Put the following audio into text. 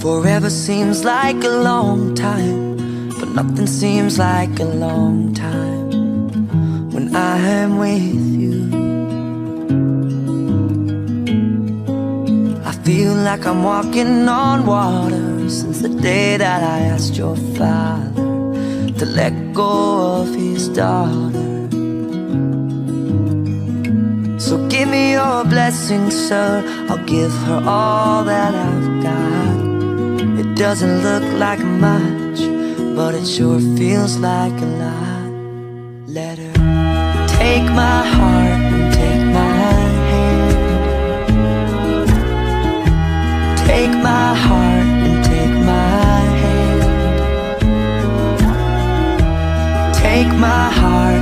Forever seems like a long time, but nothing seems like a long time when I am with you. I feel like I'm walking on water since the day that I asked your father to let go of his daughter. So give me your blessing, sir, I'll give her all that I've got. It doesn't look like much, but it sure feels like a lot. Let her take my heart and take my hand. Take my heart and take my hand. Take my heart